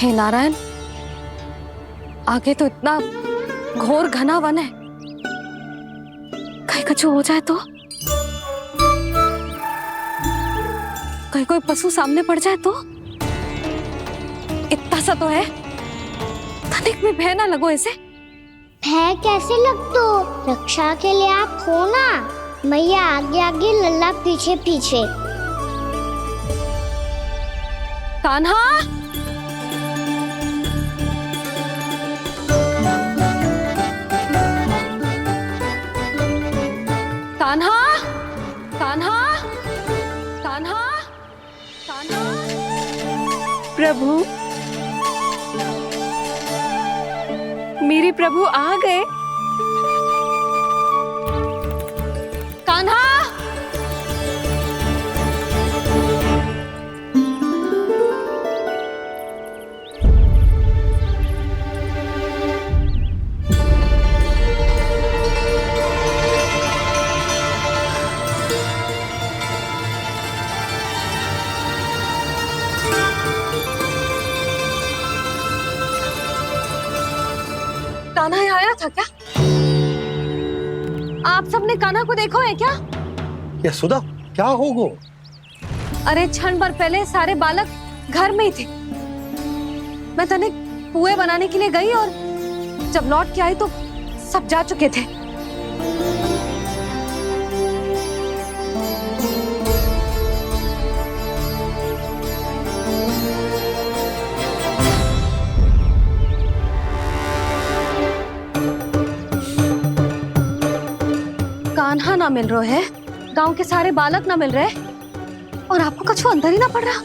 हे नारायण, आगे तो इतना घोर घना वन है, कहीं कुछ हो जाए तो, कहीं कोई पशु सामने पड़ जाए तो। इतना सा तो है, तनिक भी भय ना लगो इसे। भय कैसे लगतो? रक्षा के लिए आप हो ना। मैया आगे आगे, लल्ला पीछे पीछे। कान्हा, कान्हा, कान्हा, कान्हा, कान्हा। प्रभु, मेरे प्रभु आ गए। कान्हा, कान्हा यहाँ आया था क्या? आप सबने कान्हा को देखो है क्या? यशोदा, क्या होगो? अरे क्षण भर पहले सारे बालक घर में ही थे। मैं तनिक पुए बनाने के लिए गई और जब लौट के आई तो सब जा चुके थे। कान्हा ना मिल रहे है, गांव के सारे बालक ना मिल रहे, और आपको कछु अंदर ही ना पड़ रहा।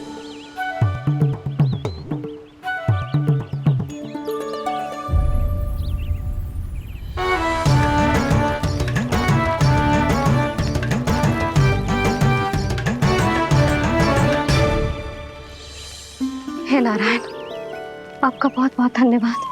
हे नारायण, आपका बहुत बहुत धन्यवाद।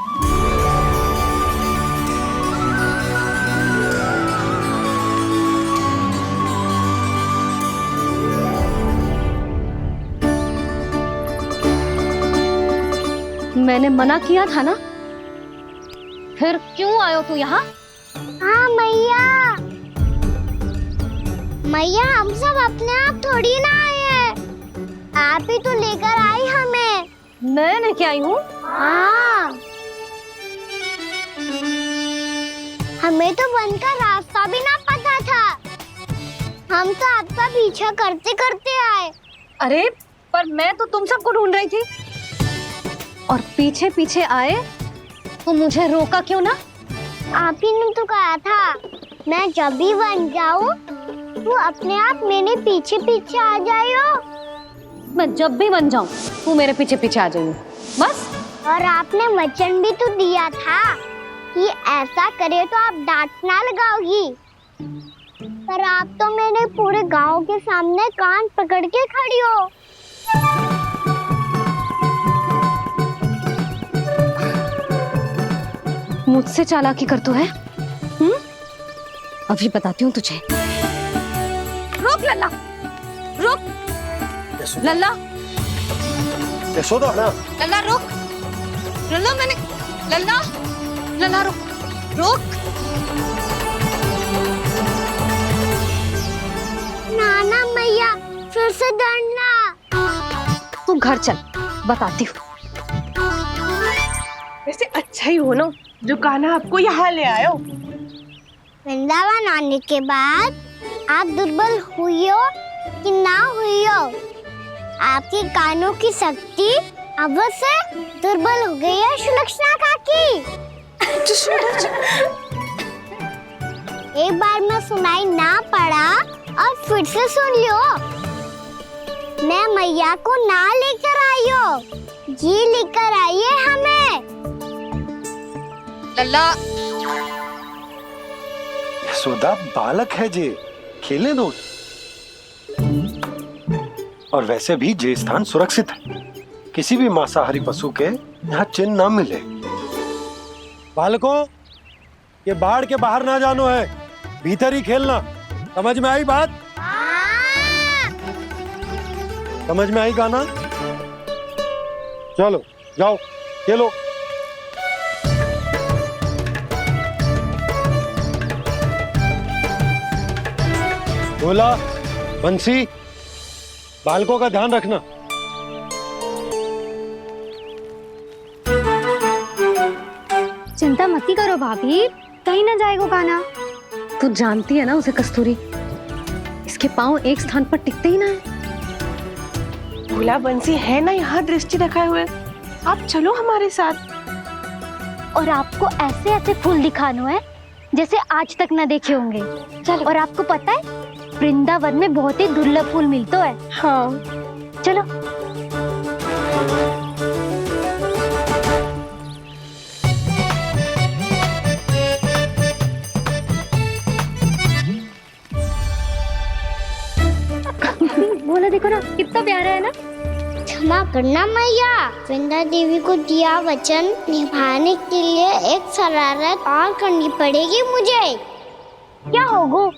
मैंने मना किया था ना, फिर क्यों आयो तू यहाँ? हाँ मैया, मैया हम सब अपने आप थोड़ी ना आए हैं, आप ही तो लेकर आई हमें। मैं लेके आई हूँ? हाँ, हमें तो वन का रास्ता भी ना पता था, हम तो आपका पीछा करते करते आए। अरे पर मैं तो तुम सबको ढूंढ रही थी, और पीछे पीछे आए तो मुझे रोका क्यों ना? आप ही ने तो कहा था मैं जब भी बन जाऊं तू अपने आप मेरे पीछे पीछे आ जाइयो। मैं जब भी बन जाऊं तू मेरे पीछे पीछे आ जाइयो, बस। और आपने वचन भी तो दिया था कि ऐसा करे तो आप डांट ना लगाओगी, पर आप तो मेरे पूरे गांव के सामने कान पकड़ के खड़ी हो। मुझसे चालाकी कर तो है? अभी बताती हूँ तुझे। रुक लल्ला, रुक लल्ला, यशोदा ना। लल्ला रुक, लल्ला मैंने, लल्ला, लल्ला रुक, रुक। नाना मैया फिर से डरना। तू घर चल, बताती हूँ। वैसे अच्छा ही हो ना जो कान्हा आपको यहाँ ले आयो। वृंदावन आने के बाद आप दुर्बल हुई हो कि ना हुई हो, आपके कानों की शक्ति अब से दुर्बल हो गई है सुलक्षणा काकी। एक बार में सुनाई ना पड़ा और फिर से सुन लियो। मैं मैया को ना लेकर आई हो, जी लेकर आई है हमें। लल्ला, यशोदा बालक है जे, खेले दो। और वैसे भी जे स्थान सुरक्षित है, किसी भी मांसाहारी पशु के यहाँ चिन्ह ना मिले। बालकों, ये बाढ़ के बाहर ना जानो है, भीतर ही खेलना। समझ में आई बात? समझ में आई कान्हा? चलो जाओ। ये लो। बोला बंसी, बालकों का ध्यान रखना। चिंता मत करो भाभी, कहीं ना जाएगा काना। तू जानती है ना उसे कस्तूरी, इसके पाँव एक स्थान पर टिकते ही ना है। भोला बंसी है ना यहाँ दृष्टि रखाए हुए, आप चलो हमारे साथ। और आपको ऐसे ऐसे फूल दिखाने हैं जैसे आज तक न देखे होंगे। चलो। और आपको पता है वृंदावन में बहुत ही दुर्लभ फूल मिलते हैं। हाँ चलो। बोला देखो ना कितना प्यारा है ना। क्षमा करना मैया, वृंदा देवी को दिया वचन निभाने के लिए एक शरारत और करनी पड़ेगी मुझे। क्या होगो?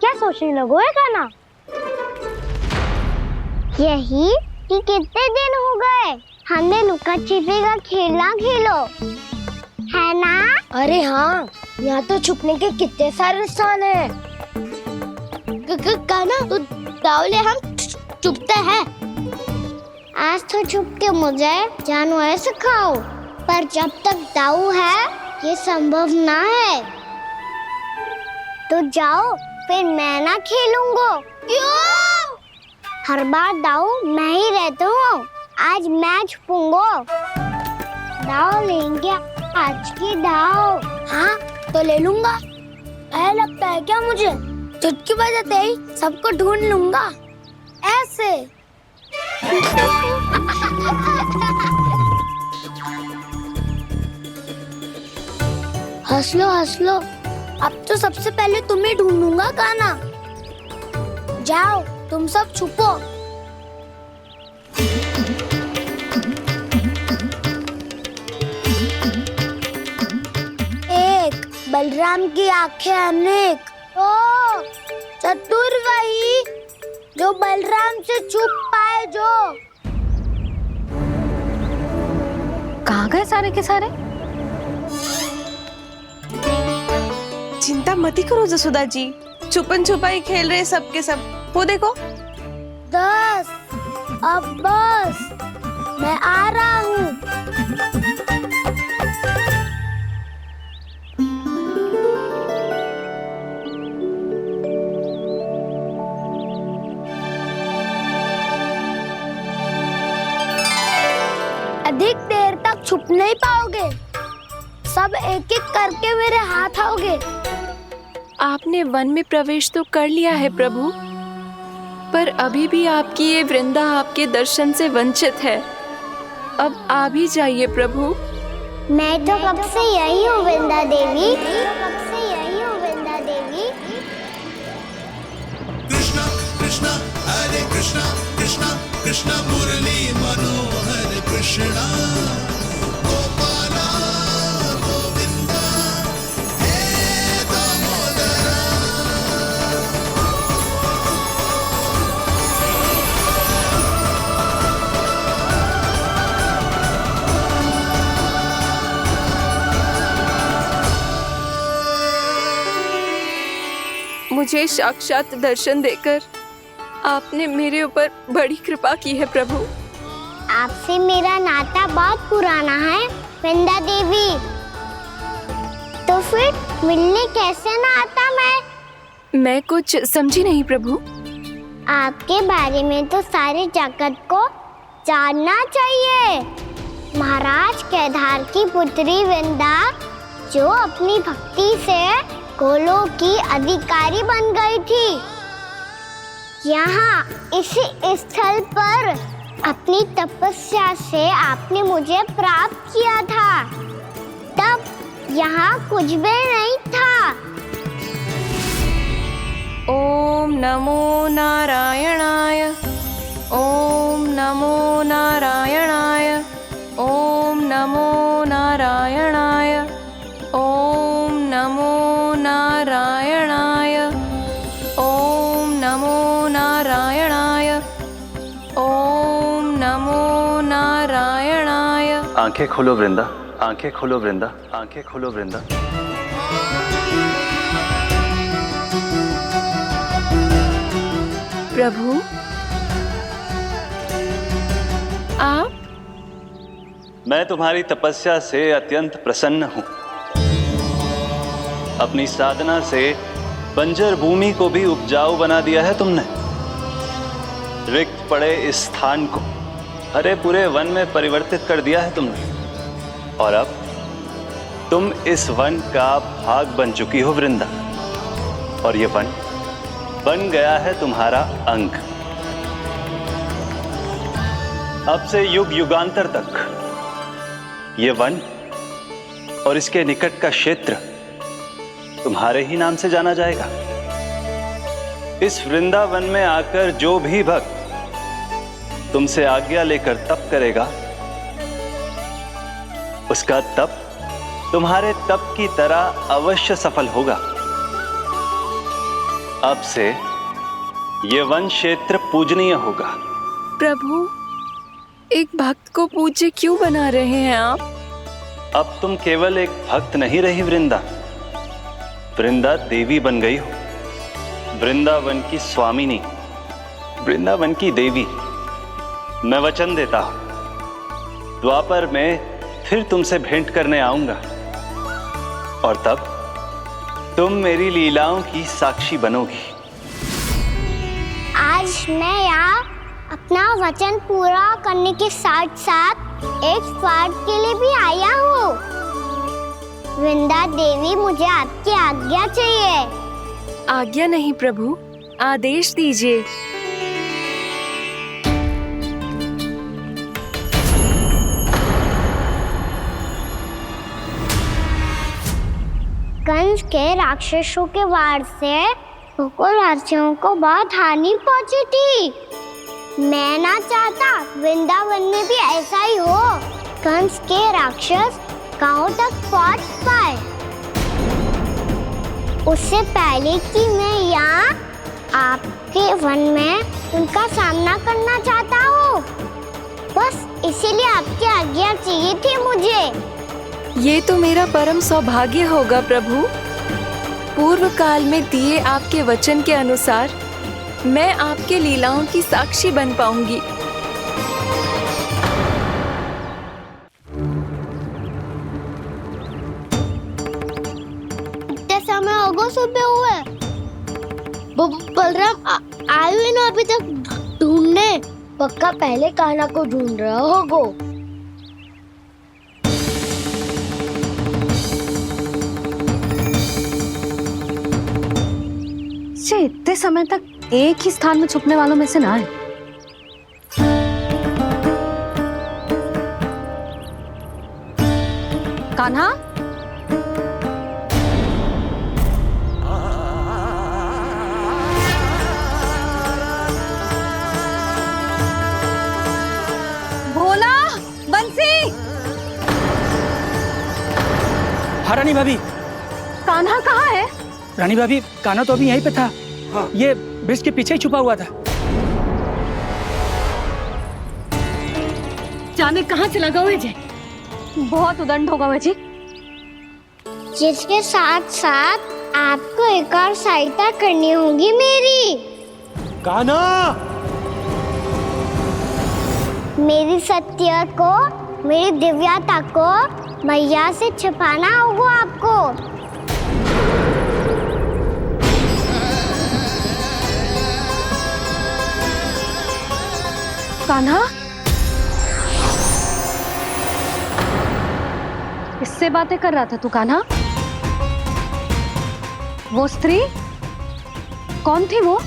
क्या सोचने लगो है गाना? यही कि कितने दिन हो गए हमने लुका छिपी का खेलना खेलो, है ना? अरे हाँ, यहाँ तो छुपने के कितने सारे स्थान है। गाना तो दावले हम छुपते हैं। आज तो छुप के मुझे जानवर सिखाओ, पर जब तक दाऊ है ये संभव ना है। तो जाओ, फिर मैं ना खेलूंगा। क्यों? हर बार दाऊ मैं ही रहता हूँ, आज मैं छुपूंगा। दाऊ लेंगे आज की दाऊ। हाँ तो ले लूंगा। ऐसा लगता है क्या मुझे? चुटकी बजाते ही सबको ढूंढ लूंगा ऐसे। हंस लो, अब तो सबसे पहले तुम्हें ढूंढूंगा गाना। जाओ तुम सब छुपो। एक बलराम की आंखें अनेक। ओ चतुर वही जो बलराम से छुप पाए। जो कहाँ गए सारे के सारे? चिंता मत करो जसोदा जी, छुपन छुपाई खेल रहे सब के सब। वो देखो 10 अब बस, मैं आ रहा हूँ। अधिक देर तक छुप नहीं पाओगे, सब एक एक करके मेरे हाथ आओगे। आपने वन में प्रवेश तो कर लिया है प्रभु, पर अभी भी आपकी ये वृंदा आपके दर्शन से वंचित है। अब आ भी जाइए प्रभु। मैं तो कब से यही हूँ वृंदा देवी, कब से यही हूँ वृंदा देवी। कृष्णा कृष्णा हरे कृष्णा, कृष्णा कृष्णा मुरली मनोहर कृष्णा, गोपाला गोविंदा हे दामोदरा। मुझे साक्षात दर्शन देकर आपने मेरे ऊपर बड़ी कृपा की है प्रभु। आपसे मेरा नाता बहुत पुराना है वृंदा देवी, तो फिर मिलने कैसे ना आता मैं कुछ समझी नहीं प्रभु। आपके बारे में तो सारे जगत को जानना चाहिए। महाराज केदार की पुत्री वृंदा, जो अपनी भक्ति से गोलों की अधिकारी बन गई थी, यहाँ इसी स्थल पर अपनी तपस्या से आपने मुझे प्राप्त किया था। तब यहाँ कुछ भी नहीं था। ओम नमो नारायणाय, ओम नमो नारायणाय, ओम नमो नारायणाय, ओम नमो नारायणाय, ओम नमो नारायणाय, ओम नमो नारायणाय। आंखें खोलो वृंदा, आंखें खोलो वृंदा, आंखें खोलो वृंदा। प्रभु, आप? मैं तुम्हारी तपस्या से अत्यंत प्रसन्न हूं। अपनी साधना से बंजर भूमि को भी उपजाऊ बना दिया है तुमने। रिक्त पड़े इस स्थान को हरे पूरे वन में परिवर्तित कर दिया है तुमने। और अब तुम इस वन का भाग बन चुकी हो वृंदा। और ये वन बन गया है तुम्हारा अंग। अब से युग युगांतर तक ये वन और इसके निकट का क्षेत्र तुम्हारे ही नाम से जाना जाएगा। इस वृंदावन में आकर जो भी भक्त तुमसे आज्ञा लेकर तप करेगा, उसका तप तुम्हारे तप की तरह अवश्य सफल होगा। अब से यह वन क्षेत्र पूजनीय होगा। प्रभु, एक भक्त को पूज्य क्यों बना रहे हैं आप? अब तुम केवल एक भक्त नहीं रही वृंदा, वृंदा देवी बन गई हो। वृंदावन की स्वामिनी, वृंदावन की देवी। मैं वचन देता हूं, द्वापर में फिर तुमसे भेंट करने आऊंगा और तब तुम मेरी लीलाओं की साक्षी बनोगी। आज मैं यहाँ अपना वचन पूरा करने के साथ साथ एक स्वार्थ के लिए भी आया हूँ। वृंदा देवी, मुझे आपकी आज्ञा चाहिए। आज्ञा नहीं प्रभु, आदेश दीजिए। कंस के राक्षसों के वार से गोकुलवासियों को बहुत हानि पहुंची थी। मैं ना चाहता वृंदावन में भी ऐसा ही हो। कंस के राक्षस गांव तक पहुंच पाए, उससे पहले कि मैं यहाँ आपके वन में उनका सामना करना चाहता हूँ। बस इसीलिए आपकी आज्ञा चाहिए थी मुझे। ये तो मेरा परम सौभाग्य होगा प्रभु। पूर्व काल में दिए आपके वचन के अनुसार मैं आपके लीलाओं की साक्षी बन पाऊंगी। इतने समय होगा सुबह हुए। बलराम आए हुए ना अभी तक ढूंढने। पक्का पहले कान्हा को ढूंढ रहा होगा। इतने समय तक एक ही स्थान में छुपने वालों में से ना है। कान्हा, भोला, बंसी। हाँ रानी भाभी। कान्हा कहाँ है? रानी भाभी, कान्हा तो अभी यहीं पे था। हाँ। ये ब्रिज के पीछे ही छुपा हुआ था। जाने कहाँ चला गया है जी? बहुत उदंड होगा वह जी। जिसके साथ साथ आपको एक और सहायता करनी होगी मेरी। कान्हा! मेरी सत्य को, मेरी दिव्यता को मैया से छिपाना होगा आपको। कान्हा, किससे बातें कर रहा था तू कान्हा? वो स्त्री कौन थी? वो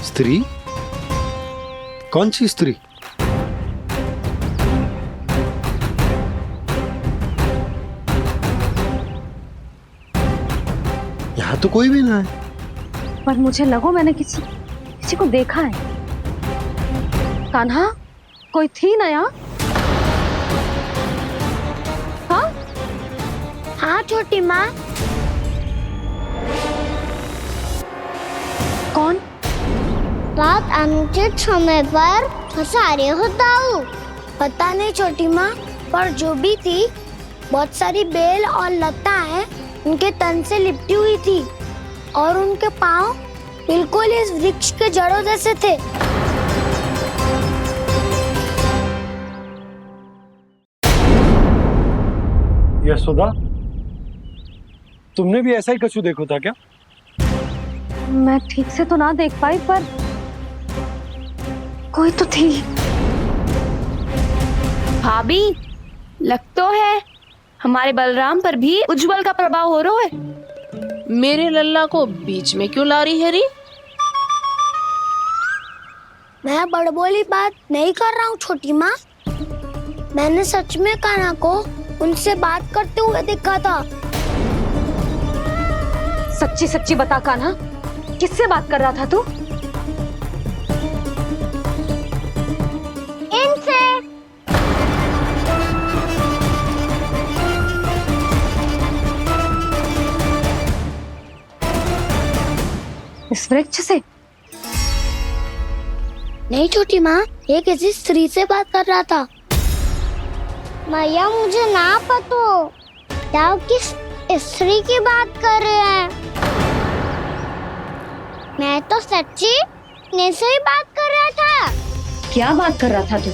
स्त्री? कौन सी स्त्री? यहाँ तो कोई भी ना है। पर मुझे लगो मैंने किसी को देखा है। कान्हा, कोई थी ना यहाँ? हाँ? हाँ छोटी माँ। कौन? रात अनुचित समय पर फंसारे होता हूँ। पता नहीं छोटी माँ, पर जो भी थी, बहुत सारी बेल और लता है उनके तन से लिपटी हुई थी और उनके पाँव बिल्कुल इस वृक्ष के जड़ों जैसे थे। यशोदा, तुमने भी ऐसा ही कछु देखो था क्या? मैं ठीक से तो ना देख पाई, पर कोई तो थी। भाभी, लग तो है हमारे बलराम पर भी उज्जवल का प्रभाव हो रहा है। मेरे लल्ला को बीच में क्यों ला रही है री? मैं बड़बोली बात नहीं कर रहा हूँ छोटी माँ। मैंने सच में कान्हा को उनसे बात करते हुए देखा था। सच्ची सच्ची बता कान्हा, किससे बात कर रहा था तू? इनसे। इस वृक्ष से? नहीं छोटी माँ, ये किसी स्त्री से बात कर रहा था। मैया मुझे ना पतो जाओ किस स्त्री की बात कर रहे हैं। मैं तो सच्ची ने से ही बात कर रहा था। क्या बात कर रहा था तू?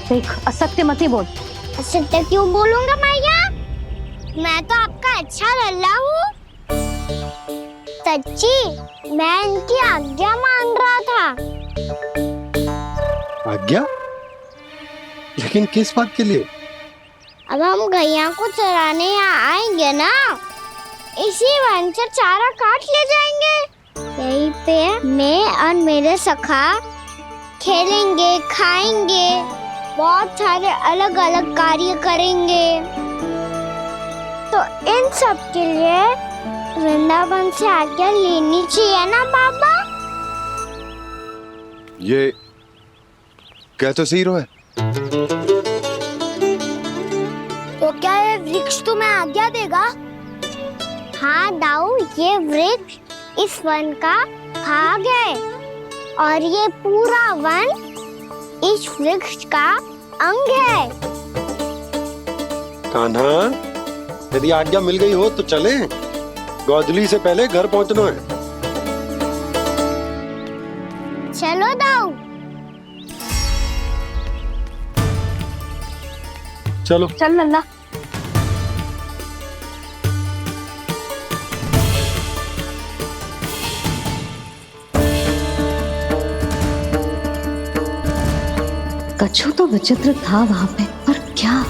देख, असत्य मत ही बोल। असत्य क्यों बोलूंगा मैया? मैं तो आपका अच्छा लल्ला हूँ। सच्ची मैं इनकी आज्ञा मान रहा था। आज्ञा? लेकिन किस बात के लिए? अब हम गैया को चराने यहाँ आएंगे ना, इसी वन से चारा काट ले जाएंगे। यहीं पे मैं और मेरे सखा खेलेंगे, खाएंगे, बहुत सारे अलग अलग कार्य करेंगे। तो इन सब के लिए वृंदावन से आज्ञा लेनी चाहिए ना बाबा? ये कह तो सही रहा है। तो क्या ये वृक्ष तुम्हें आज्ञा देगा? हाँ दाऊ, ये वृक्ष इस वन का भाग है और ये पूरा वन इस वृक्ष का अंग है। कान्हा, यदि आज्ञा मिल गई हो तो चले। गोधूली से पहले घर पहुंचना है। चलो दाऊ। चलो चल लल्ला। कछु तो विचित्र था वहां पे, पर क्या?